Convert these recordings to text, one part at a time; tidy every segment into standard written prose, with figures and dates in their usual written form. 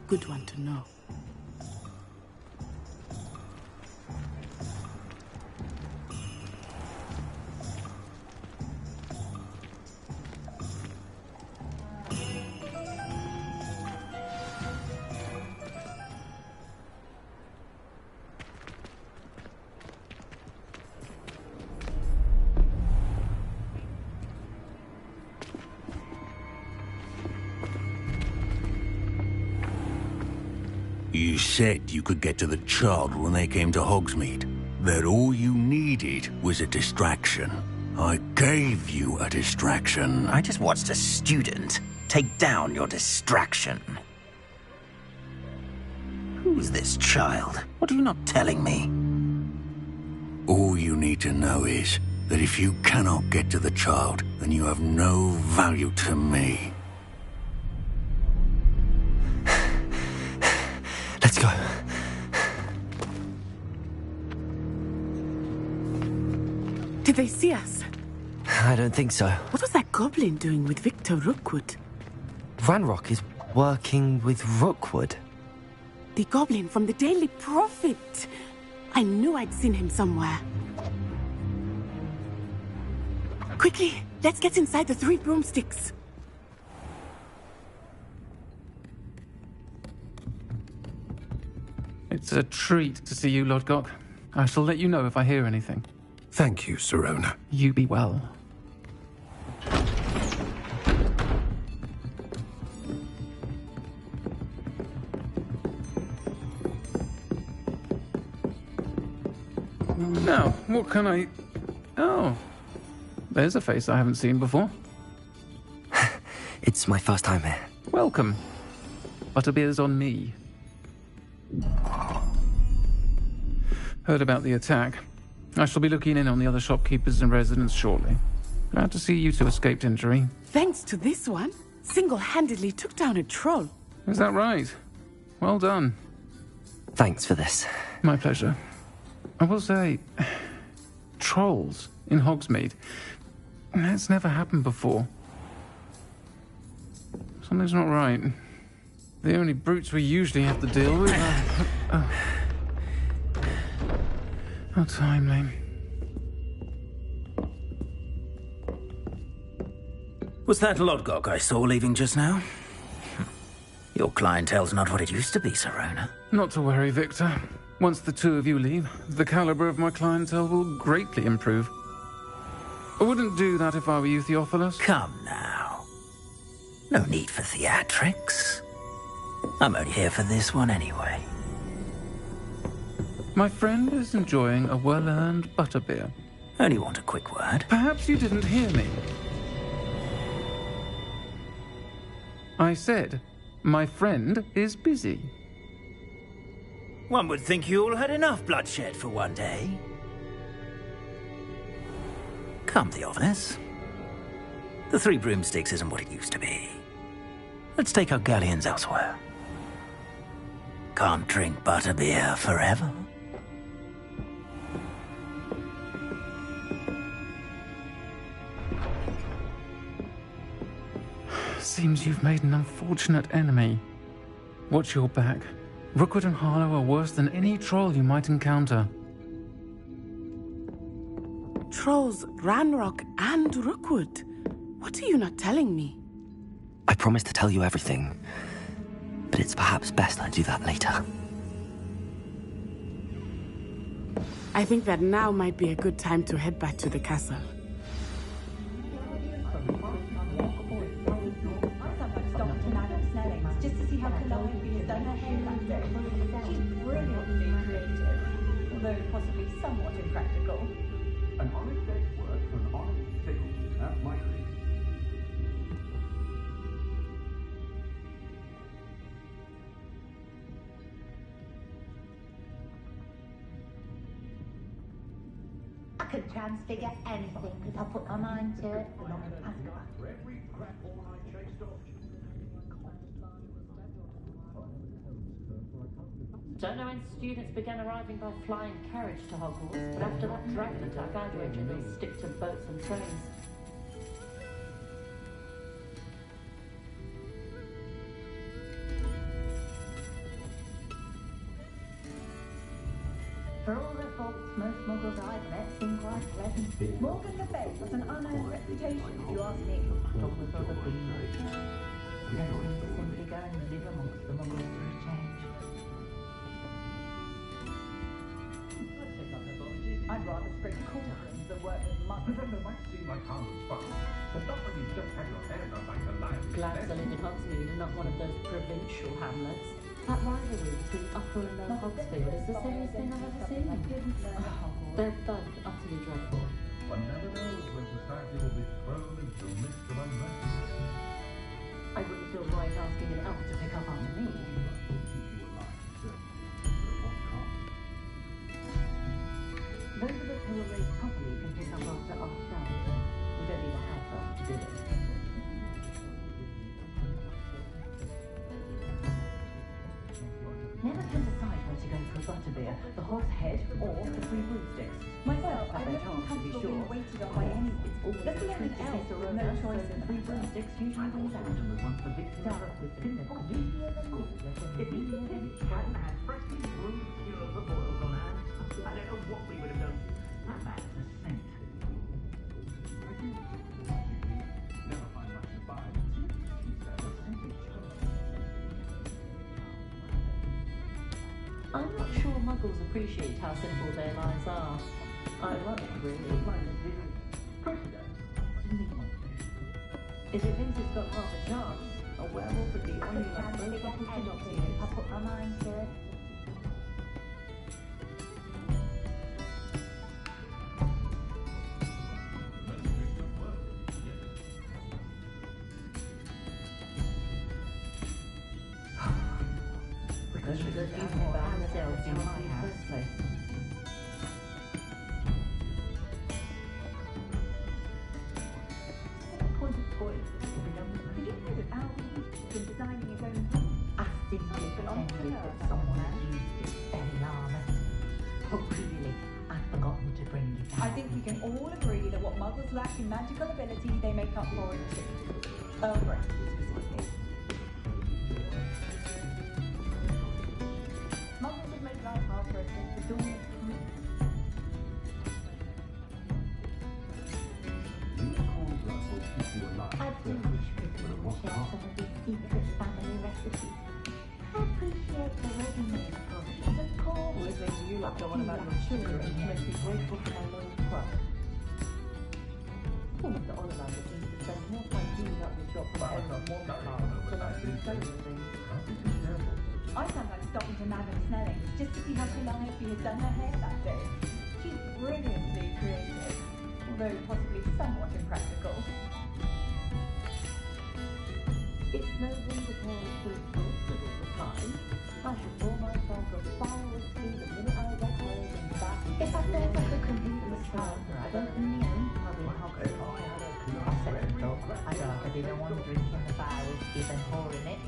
good one to know. You said you could get to the child when they came to Hogsmeade. That all you needed was a distraction. I gave you a distraction. I just watched a student take down your distraction. Who's this child? What are you not telling me? All you need to know is that if you cannot get to the child, then you have no value to me. Let's go. Did they see us? I don't think so. What was that goblin doing with Victor Rookwood? Ranrock is working with Rookwood. The goblin from the Daily Prophet. I knew I'd seen him somewhere. Quickly, let's get inside the 3 broomsticks. It's a treat to see you, Lodgok. I shall let you know if I hear anything. Thank you, Sirona. You be well. Now, what can I... Oh, there's a face I haven't seen before. It's my first time here. Welcome. Butterbeer's on me. Heard about the attack. I shall be looking in on the other shopkeepers and residents shortly. Glad to see you two escaped injury. Thanks to this one, single-handedly took down a troll. Is that right? Well done. Thanks for this. My pleasure. I will say, trolls in Hogsmeade. That's never happened before. Something's not right. The only brutes we usually have to deal with are... How timely. Was that Lodgok I saw leaving just now? Your clientele's not what it used to be, Sirona. Not to worry, Victor. Once the two of you leave, the caliber of my clientele will greatly improve. I wouldn't do that if I were you, Theophilus. Come now. No need for theatrics. I'm only here for this one anyway. My friend is enjoying a well-earned butterbeer. Only want a quick word. Perhaps you didn't hear me. I said, my friend is busy. One would think you all had enough bloodshed for one day. Come, Theophilus. The 3 broomsticks isn't what it used to be. Let's take our galleons elsewhere. Can't drink butterbeer forever. Seems you've made an unfortunate enemy. Watch your back. Rookwood and Harlow are worse than any troll you might encounter. Trolls, Ranrock, and Rookwood. What are you not telling me? I promise to tell you everything, but it's perhaps best I do that later. I think that now might be a good time to head back to the castle. Although possibly somewhat impractical. An honest day's work for an honest sickle. That's my creed. I could transfigure anything if I put my mind to it. Every crap all I chased off. Don't know when students began arriving by flying carriage to Hogwarts, but after that dragon attack, I'd wager they'll stick to boats and trains. For all their faults, most muggles I've met seem quite pleasant. Morgan Le Fay has an unearned reputation, if you ask me. Talk with other beings. Better than to simply go and live amongst the muggles for a change. I'd rather spring cauldrons than work with muggles. It might seem like harmless fun, but not when you've just had your hair done like a lion. Glad to live in Hogsmeade and not one of those provincial hamlets. That rivalry between Upper and Lower Hogsfield is the silliest thing I've ever seen. They're both utterly dreadful. One never knows when society will be thrown into the midst of unrest. I wouldn't feel right asking an elf to pick up after me. Those of us who are raised properly can pick up after ourselves. We don't need a house elf to do it. Never can decide where to go for a butterbeer, the horse head or the three broomsticks. Myself, I've I'm been never told, to be comfortable sure. being waited on by anyone. It's always Let the alone truth an elf is with no choice in the three matter. broomsticks usually wins out. Was once the victim of the school. If you had had freshly brewed skewers of oils on hand, I don't know what we would have done. That man's a saint. Never find much to buy. I'm not sure muggles appreciate how simple their lives are. I wonder, really. If it thinks it's got half a chance, a werewolf would be only like both apples to Anything, I put my mind to it. Because we don't need more ourselves in my first place. Point of toilet. Did you know that Albie's been designing his own home? I simply pretended that someone had used its belly armor. But really, I'd forgotten to bring it out. I think we can all agree that what muggles lack in magical ability, they make up for in too. Right, specifically. Muggles would make life hard for us since the dawn of time. I do wish people would share some of these secret family recipes. I appreciate the ready-made portions, of course. Listening to you like go on about your children makes me grateful for my low crust. All of the Ollivander seems to spend more time cleaning up the shop for everyone one car than actually selling things. I sometimes stop into Madam Snelling's just to see how Calliope has done her hair that day. She's brilliantly creative, although possibly somewhat impractical. It's no wonder parents feel exhausted all the time. I should pour myself a fire whiskey the minute I get home and back. If I felt like a complete misfire, I'd open my own pub in Hogwart. I said to Doc, I'd rather be the one drinking the fire whiskey than pouring it.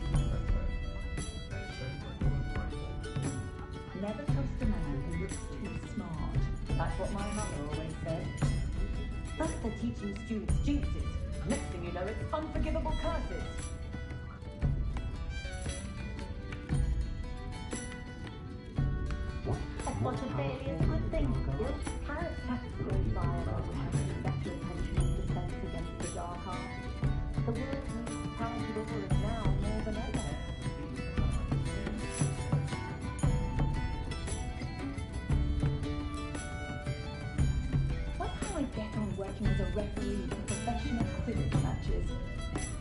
Never trust a man who looks too smart. That's what my mother always said. First they're teaching students jinxes. Next thing you know, it's unforgivable curses. What a failure good thing. Your character goes by and having better intentions defense against the dark arts. The world needs talented auras now more than ever. Wonder how I get on working as a referee for professional Quidditch matches.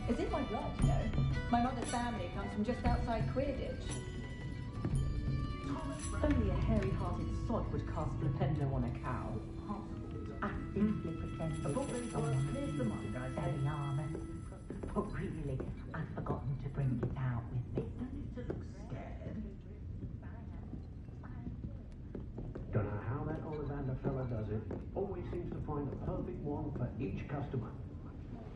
It's in my blood, you know. My mother's family comes from just outside Quidditch. Only a hairy-hearted sod would cast Flipendo on a cow. I simply pretended that someone had the belly armor. But really, I'd forgotten to bring it out with me. To look scared. Don't know how that Ollivander fella does it. Always seems to find the perfect one for each customer.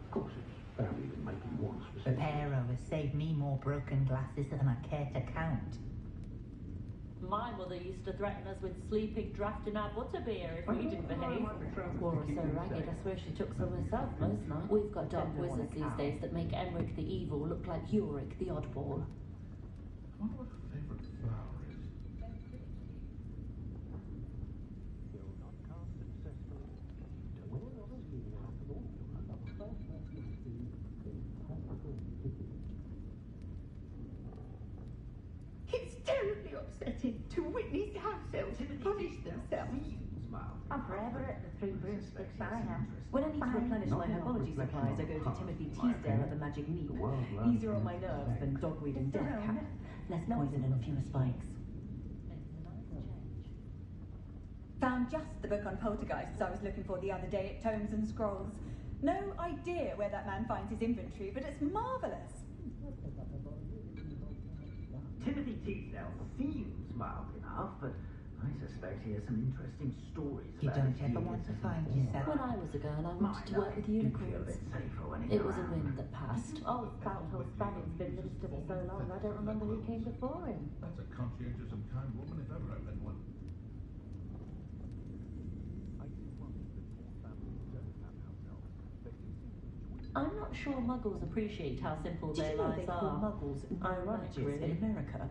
Of course, it's bound to make him one The specific. Pero has saved me more broken glasses than I care to count. My mother used to threaten us with sleeping draft in our butterbeer if we didn't behave. Wore her so ragged, I swear she took some herself most nights. We've got dark wizards these days that make Emmerich the Evil look like Yorick the Oddball. I wonder what her favourite flower is. terribly upsetting to witness how cells punish themselves. I'm forever at the Three Broomsticks Barrowhouse. When I need to replenish my herbology supplies, I go to Timothy Teasdale at the Magic Leap. Easier on my nerves than dogweed and death cap. Less poison and fewer spikes. Found just the book on poltergeists I was looking for the other day at Tomes and Scrolls. No idea where that man finds his inventory, but it's marvellous. Timothy Teasdale seems mild enough, but I suspect he has some interesting stories. You don't ever want to find yourself. When I was a girl, I wanted to work with unicorns. It was a whim that passed. Oh, Spouthill Spanning's been minister for so long, I don't remember who came before him. That's a conscientious and kind woman if ever I've met one. I'm not sure Muggles appreciate how simple their lives are. Muggles Ironically, in America?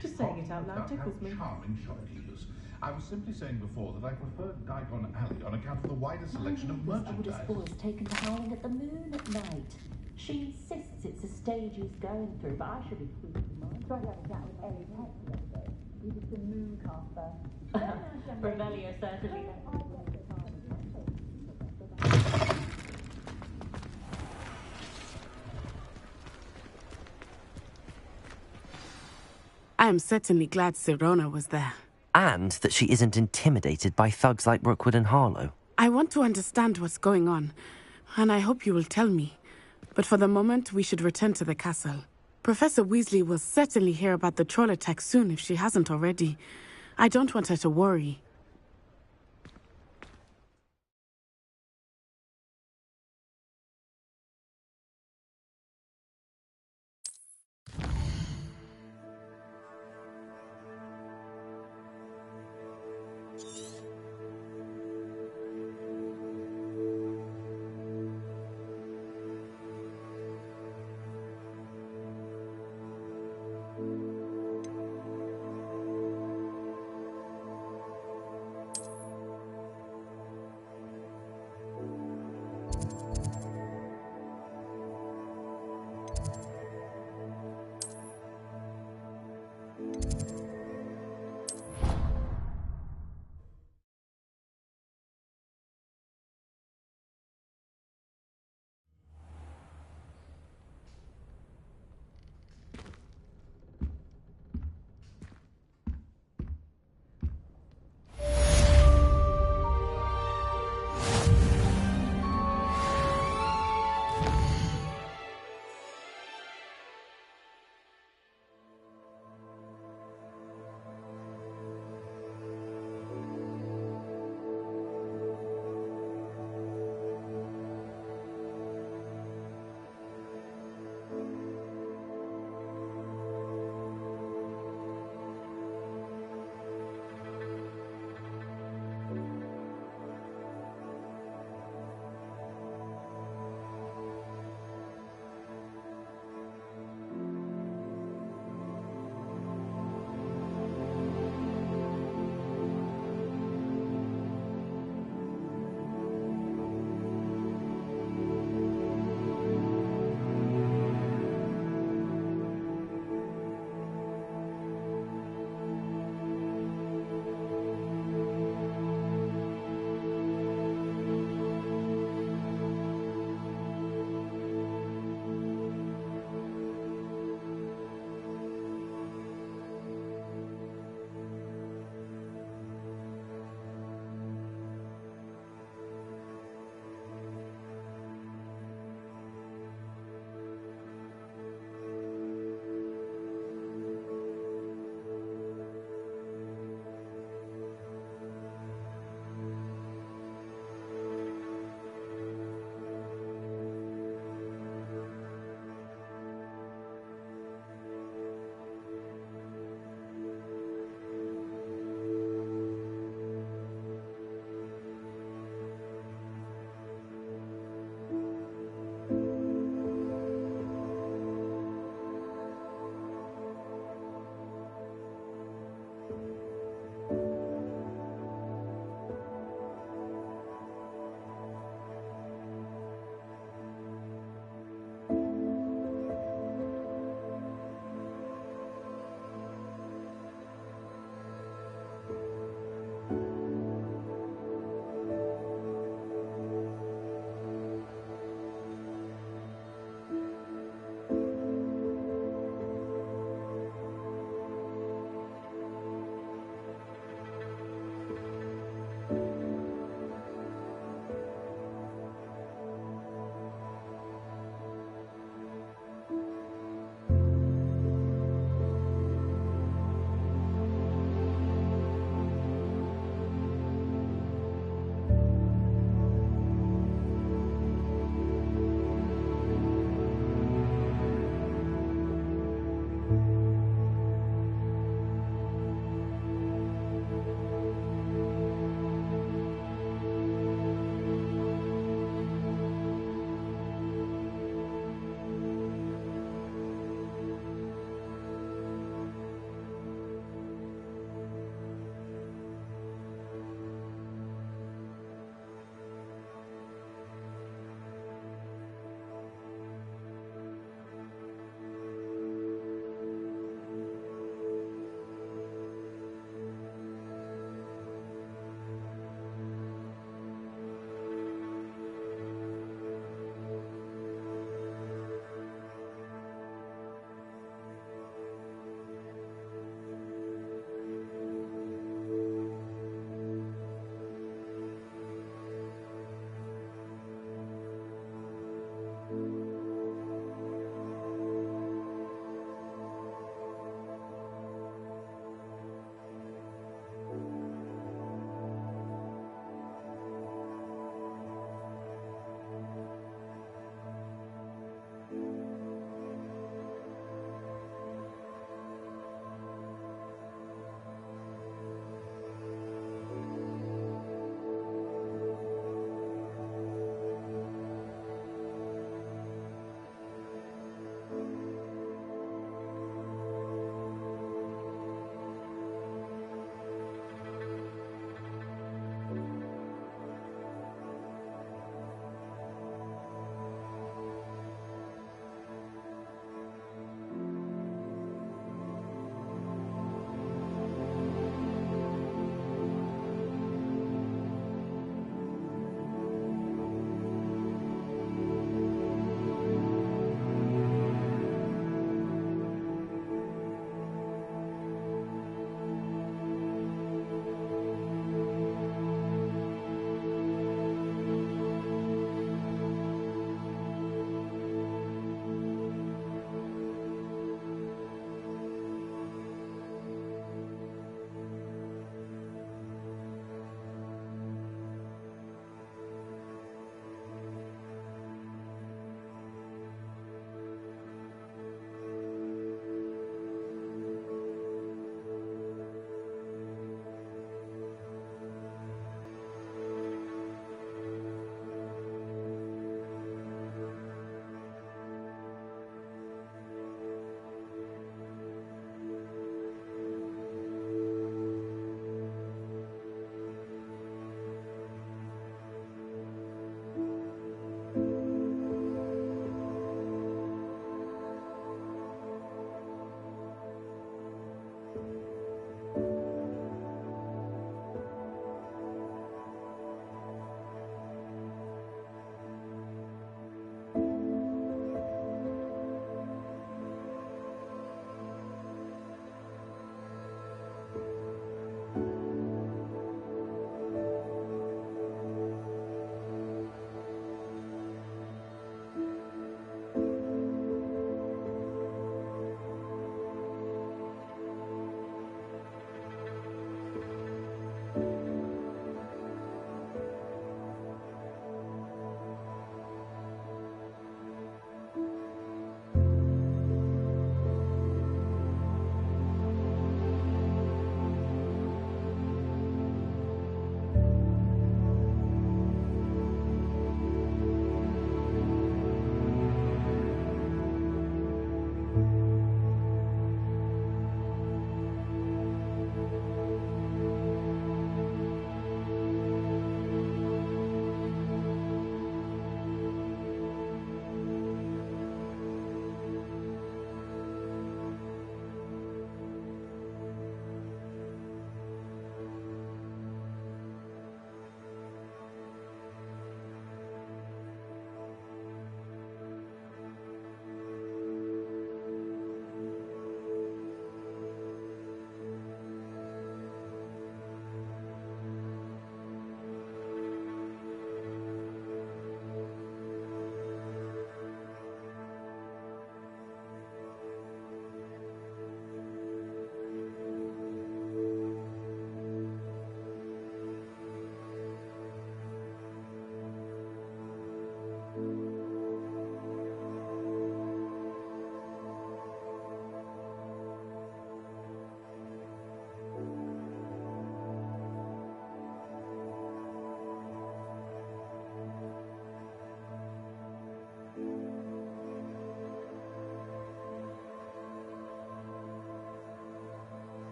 Just saying it out loud tickles me. Charming shopkeepers. I was simply saying before that I preferred Diagon Alley on account of the wider selection of merchandise. Oldest boy's taken to howling at the moon at night. She insists it's a stage he's going through, but I should be pleased with mine. Tried to have a chat with Ellie Peck the other day. He was the moon caster. Revelio certainly. I am certainly glad Sirona was there. And that she isn't intimidated by thugs like Rookwood and Harlow. I want to understand what's going on, and I hope you will tell me. But for the moment, we should return to the castle. Professor Weasley will certainly hear about the troll attack soon if she hasn't already. I don't want her to worry.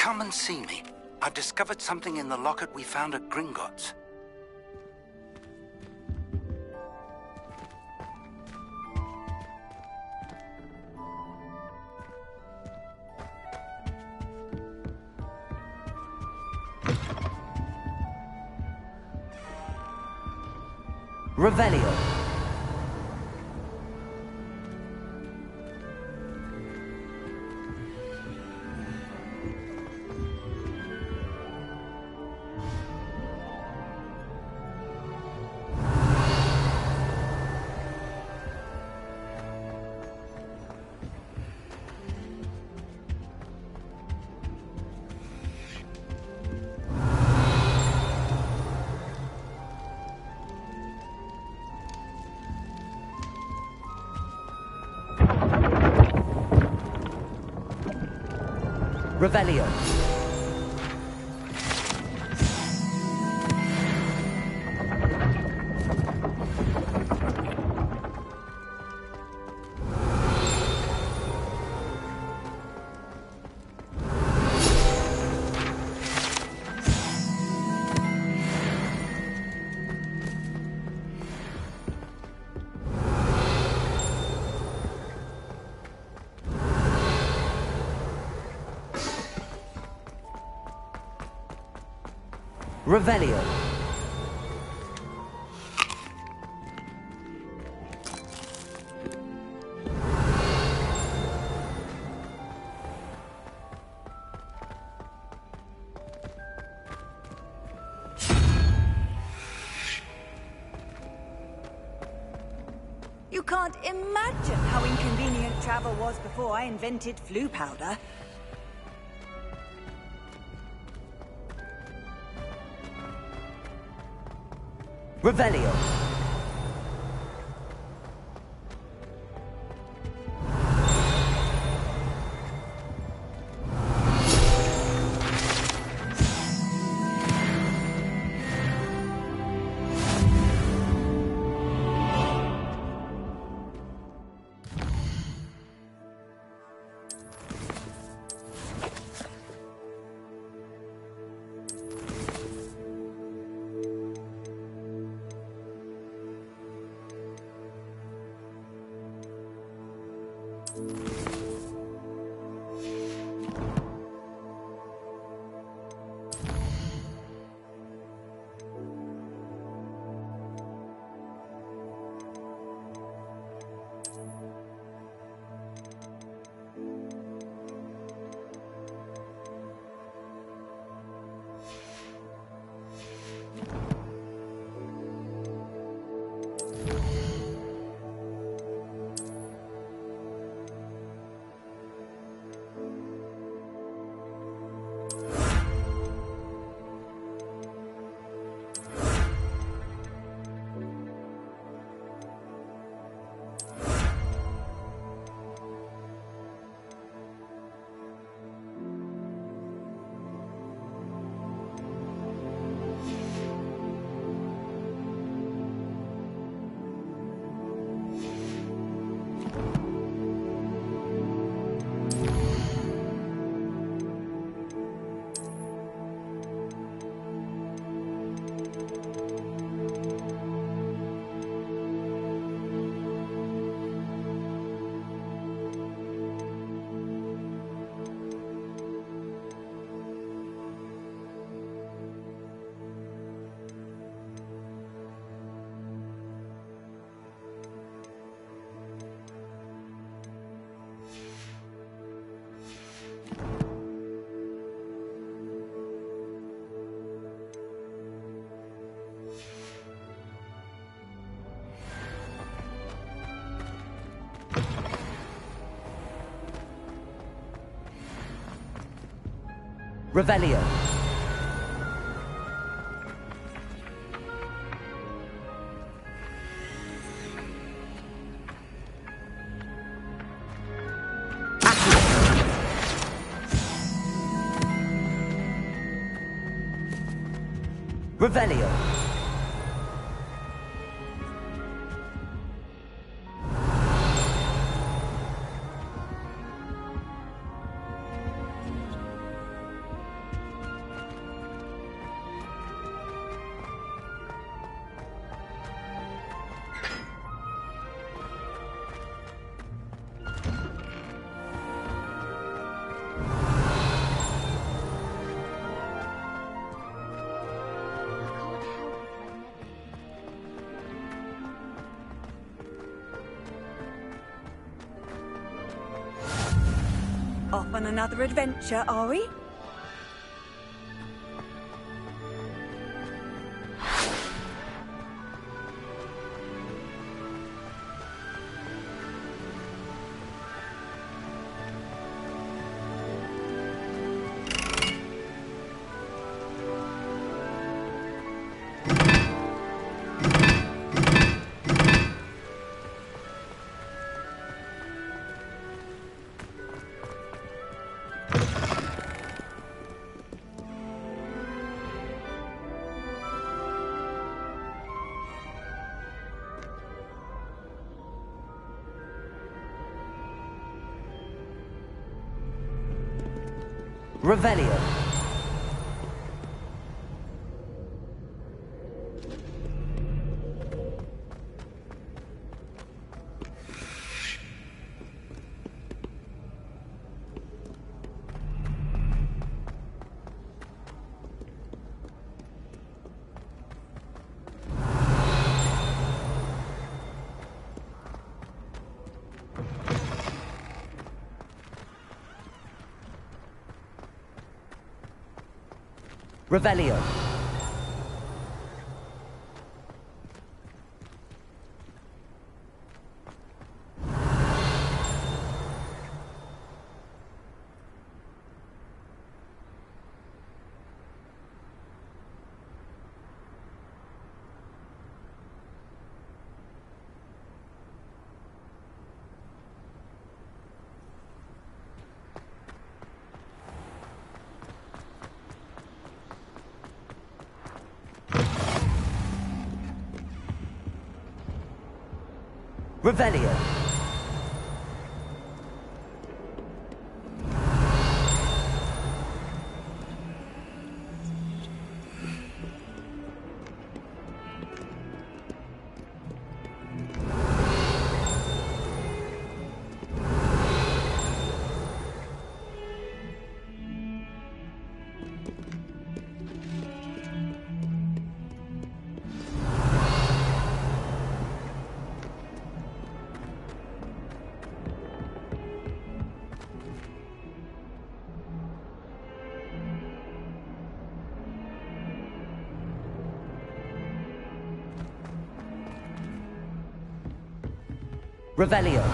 Come and see me. I've discovered something in the locket we found at Gringotts. Revelio. Revelio. Revelio. You can't imagine how inconvenient travel was before I invented flu powder. Revelio. Revelio. Revelio. Off on another adventure, are we? Revelio. Revelio. Revelio. Revelio.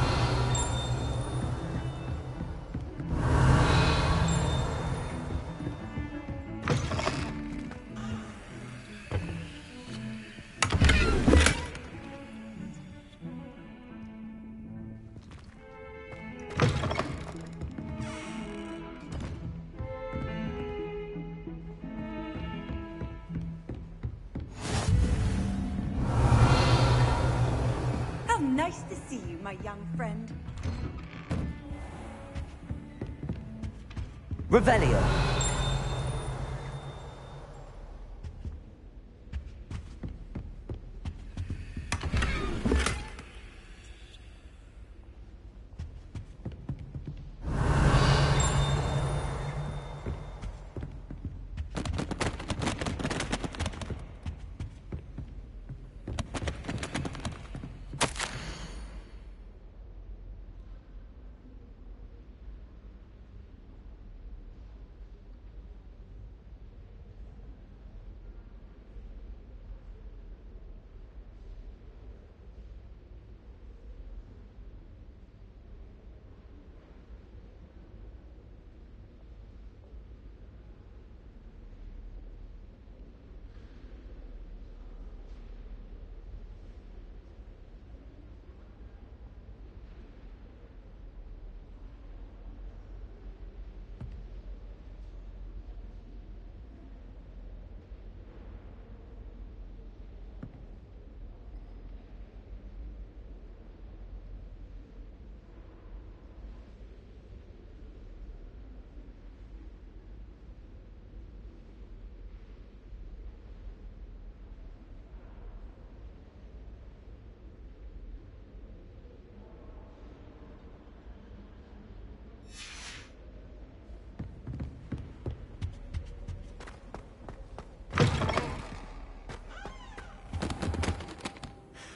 Nice to see you, my young friend. Revelio.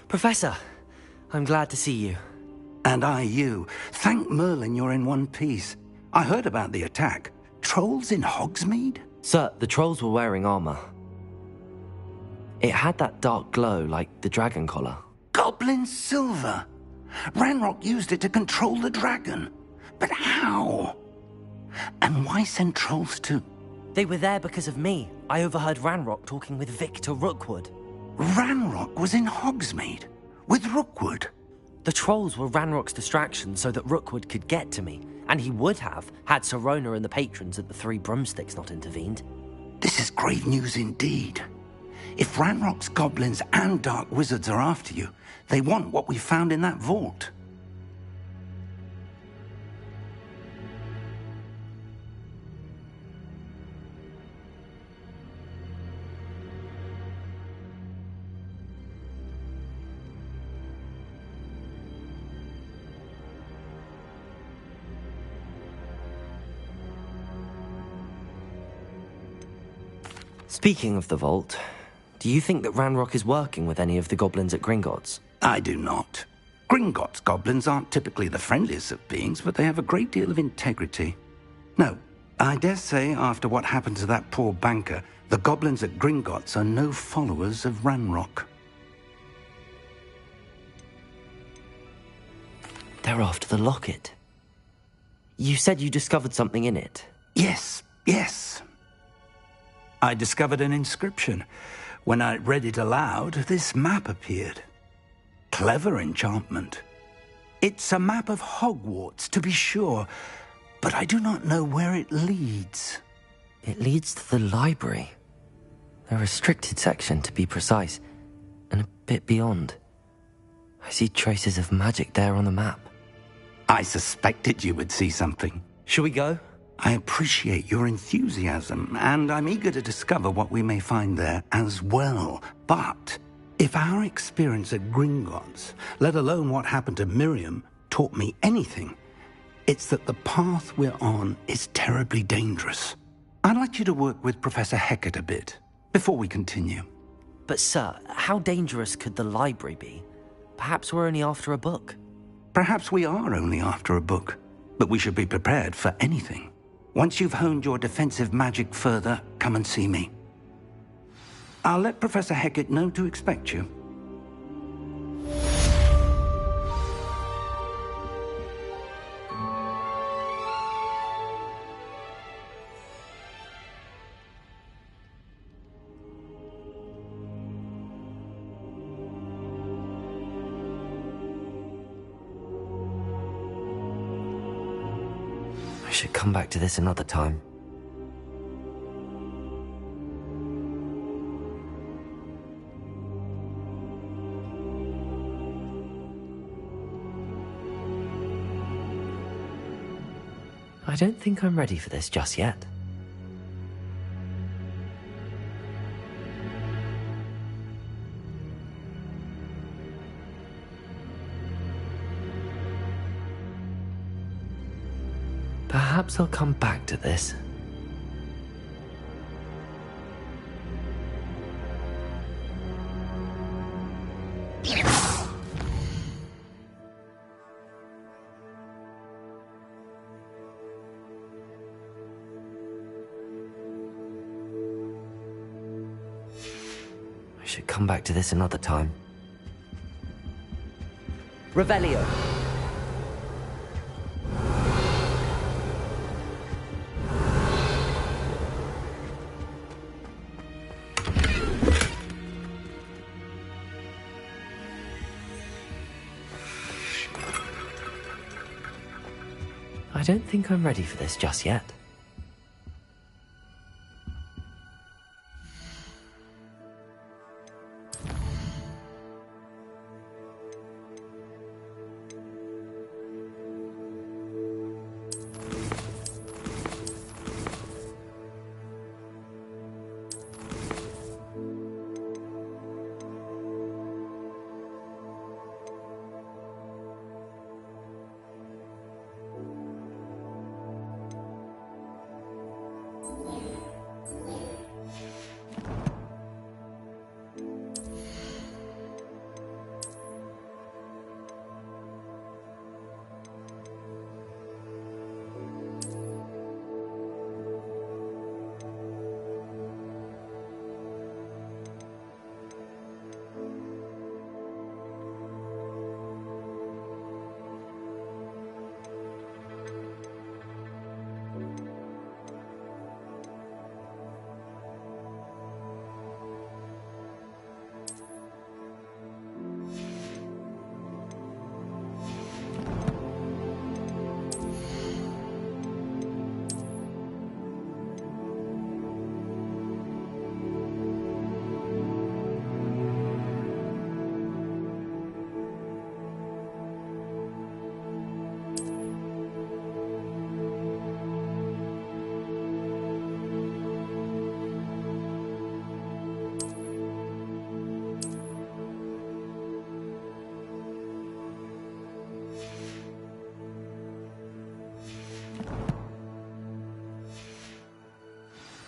Professor, I'm glad to see you. And I you. Thank Merlin you're in one piece. I heard about the attack. Trolls in Hogsmeade? Sir, the trolls were wearing armor. It had that dark glow like the dragon collar. Goblin silver! Ranrock used it to control the dragon. But how? And why send trolls to... They were there because of me. I overheard Ranrock talking with Victor Rookwood. Ranrock was in Hogsmeade? With Rookwood? The trolls were Ranrock's distraction so that Rookwood could get to me. And he would have, had Sirona and the patrons at the Three Broomsticks not intervened. This is grave news indeed. If Ranrock's goblins and dark wizards are after you, they want what we found in that vault. Speaking of the vault, do you think that Ranrock is working with any of the goblins at Gringotts? I do not. Gringotts goblins aren't typically the friendliest of beings, but they have a great deal of integrity. No, I dare say after what happened to that poor banker, the goblins at Gringotts are no followers of Ranrock. They're after the locket. You said you discovered something in it. Yes. I discovered an inscription. When I read it aloud, this map appeared. Clever enchantment. It's a map of Hogwarts, to be sure, but I do not know where it leads. It leads to the library. A restricted section, to be precise, and a bit beyond. I see traces of magic there on the map. I suspected you would see something. Shall we go? I appreciate your enthusiasm, and I'm eager to discover what we may find there as well. But if our experience at Gringotts, let alone what happened to Miriam, taught me anything, it's that the path we're on is terribly dangerous. I'd like you to work with Professor Hecat a bit before we continue. But sir, how dangerous could the library be? Perhaps we're only after a book. Perhaps we are only after a book, but we should be prepared for anything. Once you've honed your defensive magic further, come and see me. I'll let Professor Hecat know to expect you. I should come back to this another time. I don't think I'm ready for this just yet. Perhaps I'll come back to this. I should come back to this another time. Revelio. I don't think I'm ready for this just yet.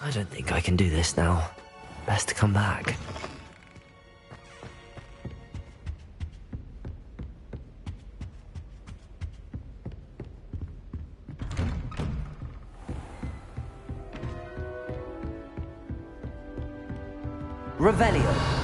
I don't think I can do this now. Best to come back. Revelio.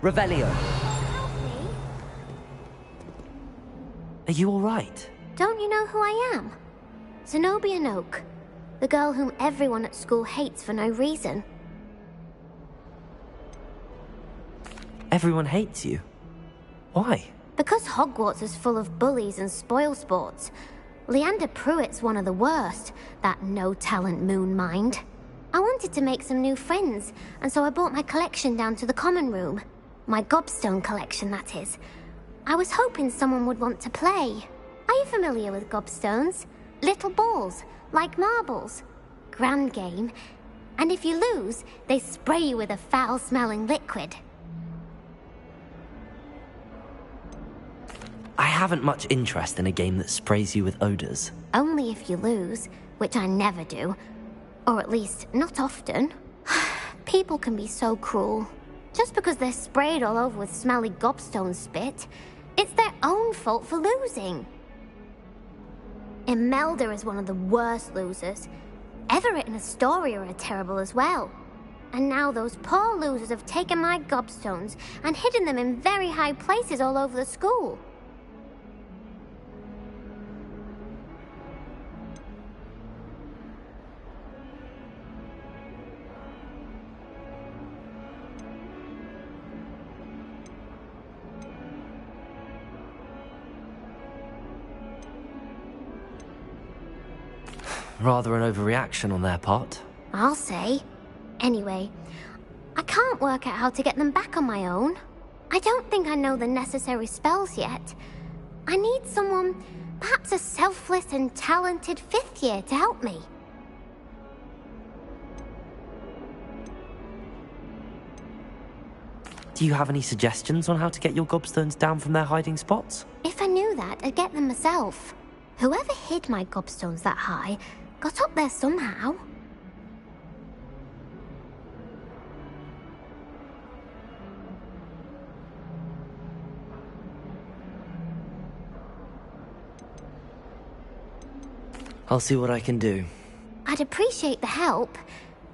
Revelio. Are you all right? Don't you know who I am? Zenobia Noak, the girl whom everyone at school hates for no reason. Everyone hates you. Why? Because Hogwarts is full of bullies and spoilsports. Leander Pruitt's one of the worst, that no-talent moon mind. I wanted to make some new friends, and so I brought my collection down to the common room. My gobstone collection, that is. I was hoping someone would want to play. Are you familiar with gobstones? Little balls, like marbles. Grand game. And if you lose, they spray you with a foul-smelling liquid. I haven't much interest in a game that sprays you with odors. Only if you lose, which I never do. Or at least, not often. People can be so cruel. Just because they're sprayed all over with smelly gobstone spit, it's their own fault for losing. Imelda is one of the worst losers. Everett and Astoria are terrible as well. And now those poor losers have taken my gobstones and hidden them in very high places all over the school. Rather an overreaction on their part. I'll say. Anyway, I can't work out how to get them back on my own. I don't think I know the necessary spells yet. I need someone, perhaps a selfless and talented fifth year to help me. Do you have any suggestions on how to get your gobstones down from their hiding spots? If I knew that, I'd get them myself. Whoever hid my gobstones that high got up there somehow. I'll see what I can do. I'd appreciate the help.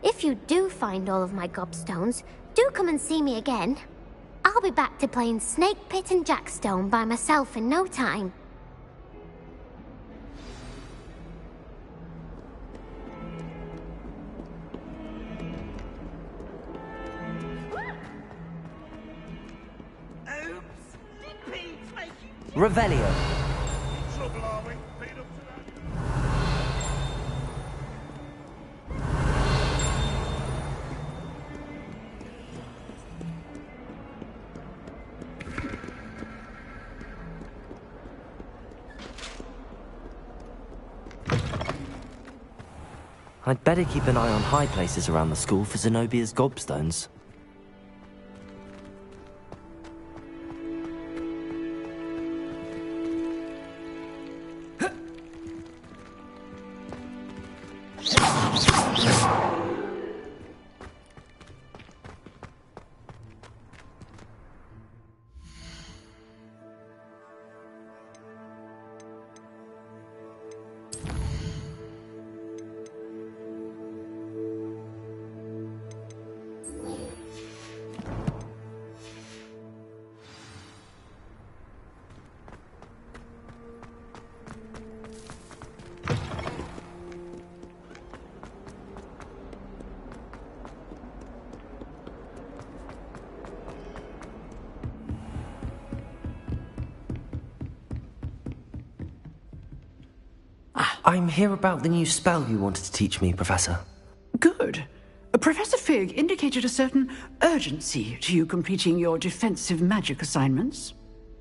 If you do find all of my gobstones, do come and see me again. I'll be back to playing Snake Pit and Jackstone by myself in no time. Revelio. I'd better keep an eye on high places around the school for Zenobia's gobstones. I'm here about the new spell you wanted to teach me, Professor. Good. Professor Fig indicated a certain urgency to you completing your defensive magic assignments.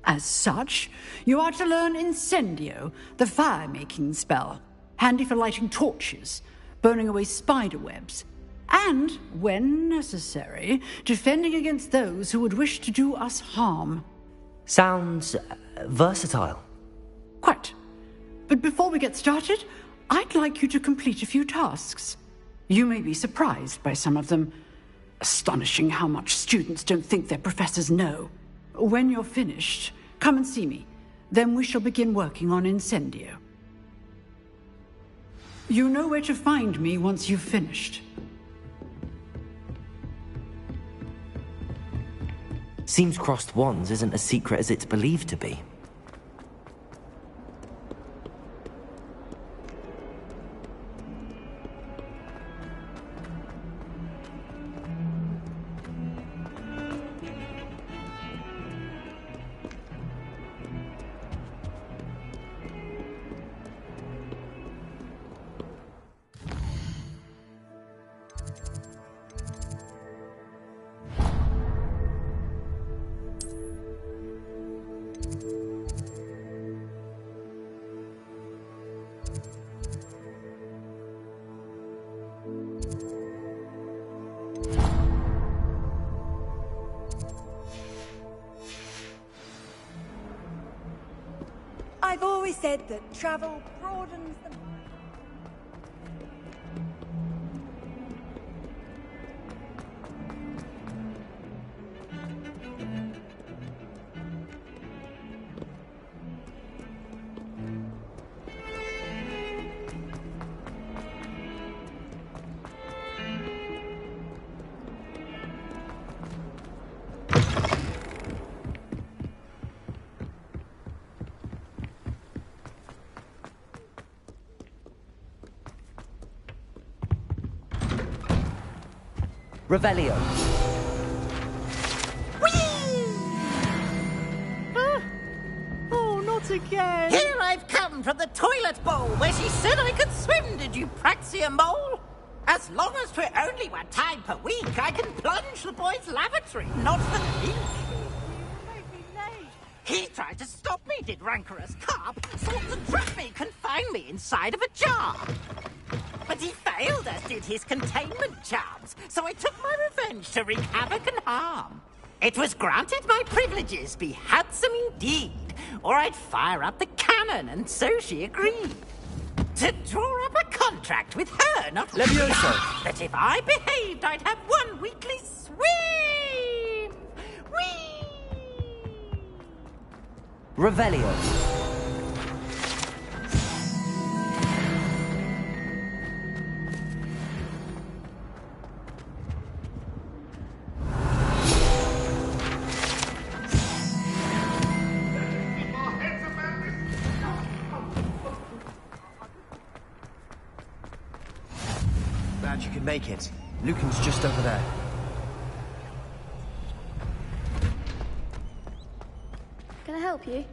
As such, you are to learn Incendio, the fire-making spell, handy for lighting torches, burning away spider webs, and, when necessary, defending against those who would wish to do us harm. Sounds versatile. Quite. But before we get started, I'd like you to complete a few tasks. You may be surprised by some of them. Astonishing how much students don't think their professors know. When you're finished, come and see me. Then we shall begin working on Incendio. You know where to find me once you've finished. Seems crossed wands isn't as secret as it's believed to be. I've always said that travel broadens the mind. Revelio. Oh, not again! Here I've come from the toilet bowl where she said I could swim, did you praxia mole? As long as 'twere only one time per week, I can plunge the boy's lavatory, not the leak. He tried to stop me, did rancorous carp, sought to trap me, confine me inside of a jar. But he failed, as did his containment charms, so I took my revenge to wreak havoc and harm. It was granted my privileges be handsome indeed, or I'd fire up the cannon, and so she agreed. To draw up a contract with her, not Levioso. That if I behaved, I'd have one weekly swim. Whee! Revelio. Glad you could make it. Lucan's just over there. Can I help you?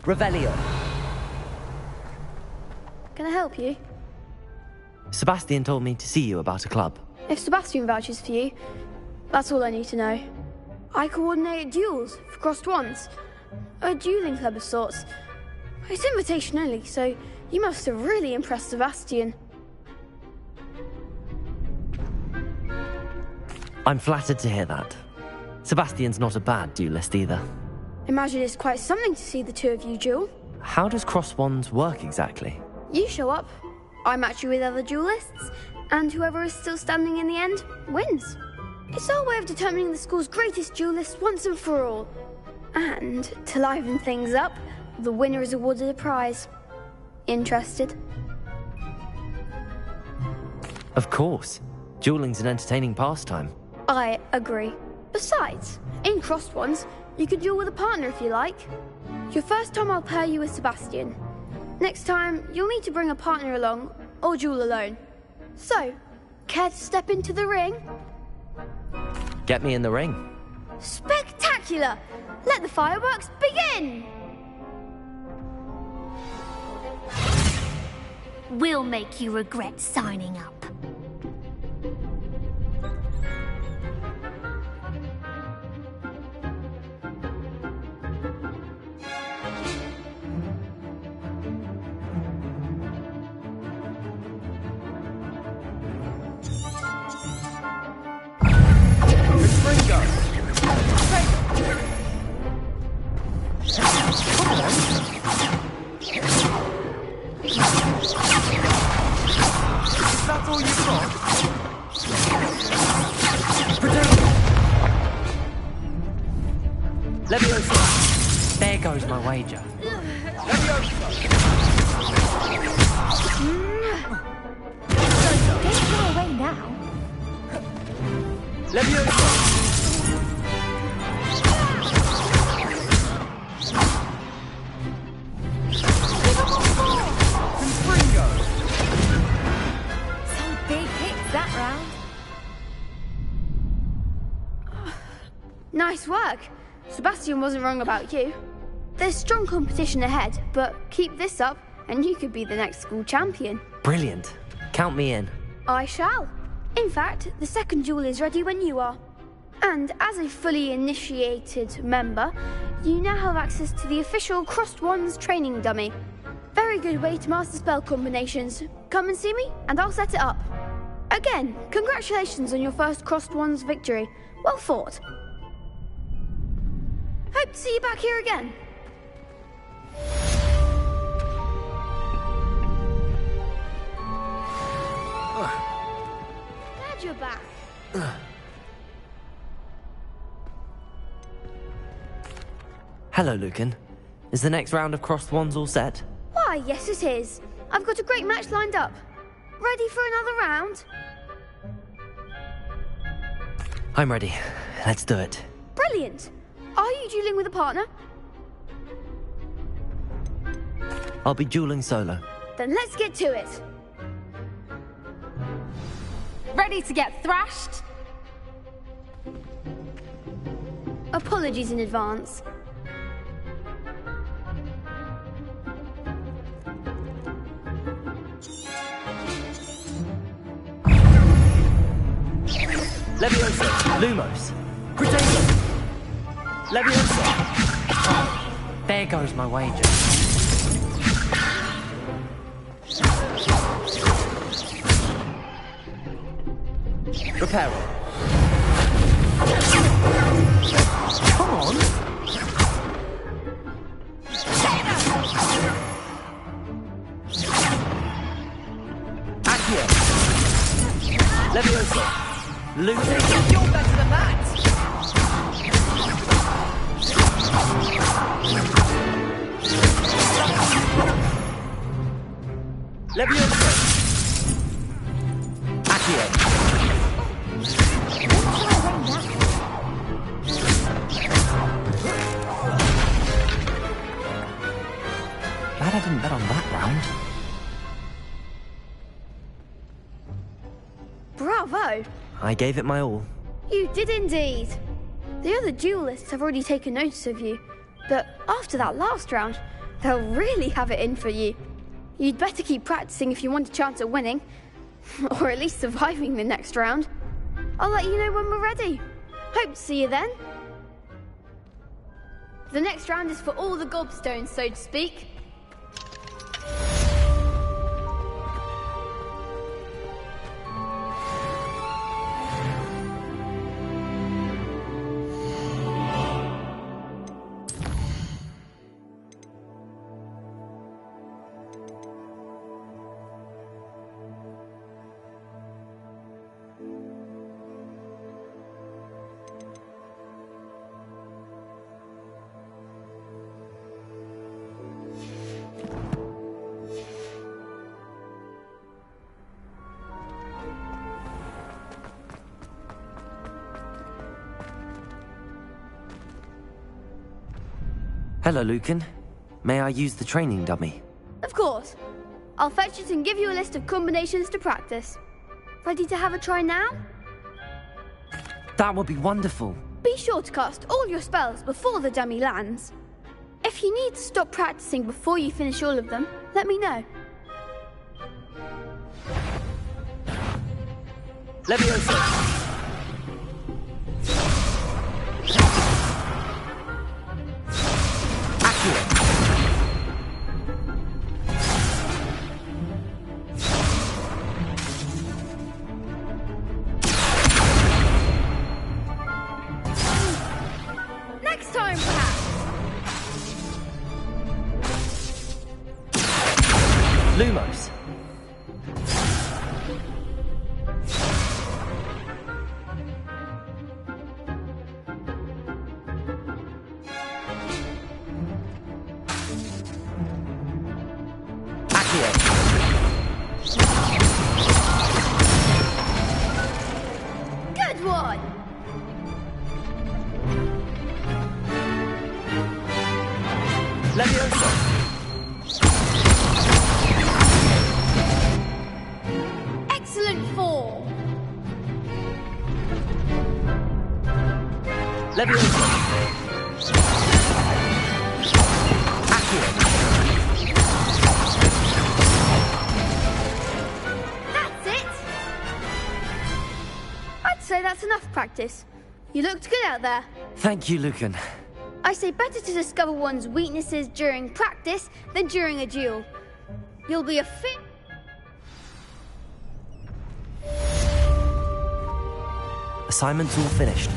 Revelio. Can I help you? Sebastian told me to see you about a club. If Sebastian vouches for you, that's all I need to know. I coordinate duels for crossed wands. A dueling club of sorts. It's invitation only, so you must have really impressed Sebastian. I'm flattered to hear that. Sebastian's not a bad duelist either. Imagine it's quite something to see the two of you duel. How does cross wands work exactly? You show up, I match you with other duelists, and whoever is still standing in the end wins. It's our way of determining the school's greatest duelist once and for all. And to liven things up, the winner is awarded a prize. Interested? Of course. Dueling's an entertaining pastime. I agree. Besides, in crossed ones, you could duel with a partner if you like. Your first time I'll pair you with Sebastian. Next time, you'll need to bring a partner along, or duel alone. So, care to step into the ring? Get me in the ring. Spectacular! Let the fireworks begin! We'll make you regret signing up. That's all you've got? Leviosa! There goes my wager. Don't go away now. Leviosa! Some big hits that round. Nice work. Sebastian wasn't wrong about you. There's strong competition ahead, but keep this up and you could be the next school champion. Brilliant. Count me in. I shall. In fact, the second duel is ready when you are. And as a fully initiated member, you now have access to the official Crossed Wands training dummy. Very good way to master spell combinations. Come and see me, and I'll set it up. Again, congratulations on your first Crossed Wands victory. Well fought. Hope to see you back here again. Glad you're back. Hello, Lucan. Is the next round of Crossed Wands all set? Why, yes it is. I've got a great match lined up. Ready for another round? I'm ready. Let's do it. Brilliant. Are you dueling with a partner? I'll be dueling solo. Then let's get to it. Ready to get thrashed? Apologies in advance. Leviosa! Lumos! Crusader! Leviosa! There goes my wager. Reparo. Come on! Accio! Leviosa! Losing. You're better than that! Leviosa! Accio! Glad I didn't bet on that round. Bravo! I gave it my all. You did indeed. The other duelists have already taken notice of you, but after that last round, they'll really have it in for you. You'd better keep practicing if you want a chance at winning, or at least surviving the next round. I'll let you know when we're ready. Hope to see you then. The next round is for all the gobstones, so to speak. Hello, Lucan. May I use the training dummy? Of course. I'll fetch it and give you a list of combinations to practice. Ready to have a try now? That would be wonderful. Be sure to cast all your spells before the dummy lands. If you need to stop practicing before you finish all of them, let me know. Leviosa! Next time, perhaps! Lumos. Good one! Leviosa. Excellent form! Leviosa. That's it! I'd say that's enough practice. You looked good out there. Thank you, Lucan. I say better to discover one's weaknesses during practice than during a duel. You'll be a fit... Assignment's all finished.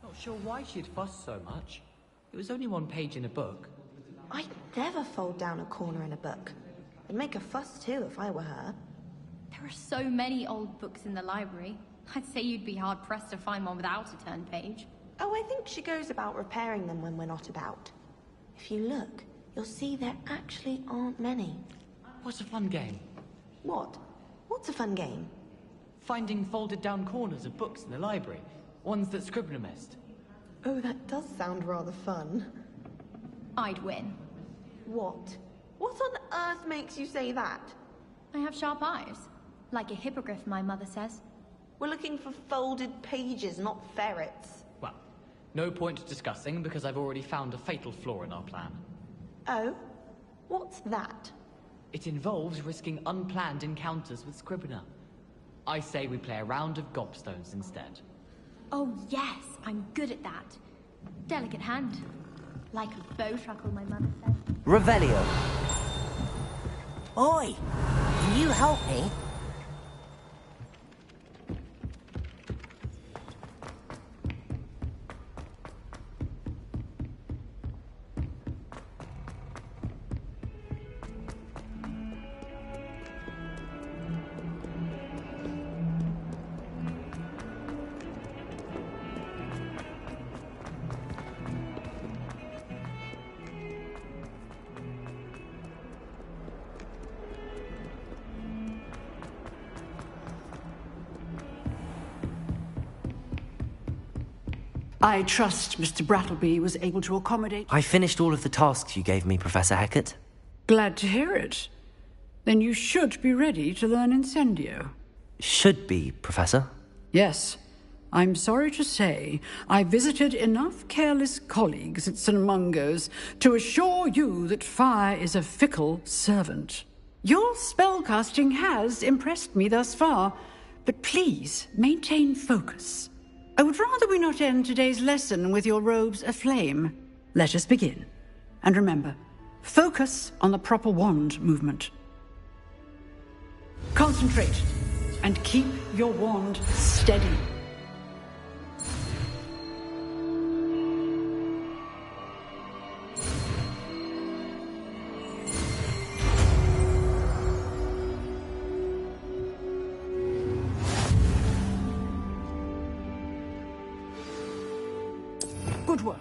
Not sure why she'd fuss so much. It was only one page in a book. I'd never fold down a corner in a book. I'd make a fuss too if I were her. There are so many old books in the library. I'd say you'd be hard-pressed to find one without a turned page. Oh, I think she goes about repairing them when we're not about. If you look, you'll see there actually aren't many. What's a fun game? What? What's a fun game? Finding folded down corners of books in the library. Ones that Scribner missed. Oh, that does sound rather fun. I'd win. What? What on earth makes you say that? I have sharp eyes. Like a hippogriff, my mother says. We're looking for folded pages, not ferrets. Well, no point discussing because I've already found a fatal flaw in our plan. Oh? What's that? It involves risking unplanned encounters with Scribner. I say we play a round of gobstones instead. Oh yes, I'm good at that. Delicate hand. Like a bow truckle, my mother said. Revelio. Oi! Can you help me? I trust Mr. Brattleby was able to accommodate... I finished all of the tasks you gave me, Professor Hecat. Glad to hear it. Then you should be ready to learn Incendio. Should be, Professor. Yes. I'm sorry to say I visited enough careless colleagues at St. Mungo's to assure you that fire is a fickle servant. Your spellcasting has impressed me thus far, but please maintain focus. I would rather we not end today's lesson with your robes aflame. Let us begin. And remember, focus on the proper wand movement. Concentrate, and keep your wand steady. Good work.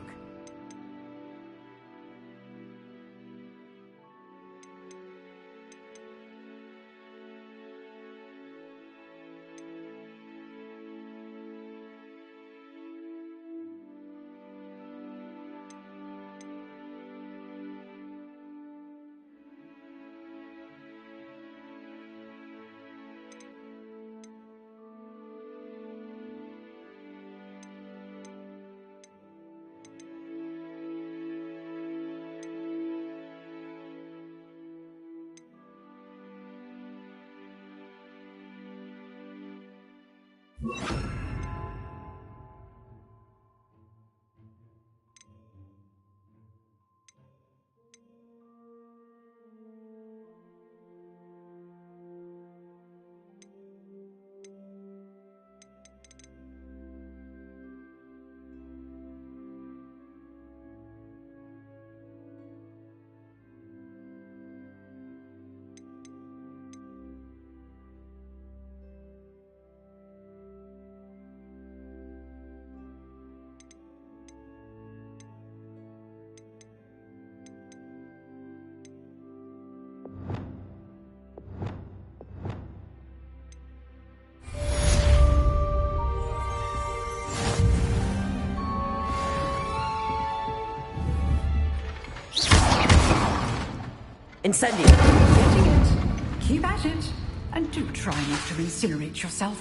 Incendio! Getting it. Keep at it. And do try not to incinerate yourself.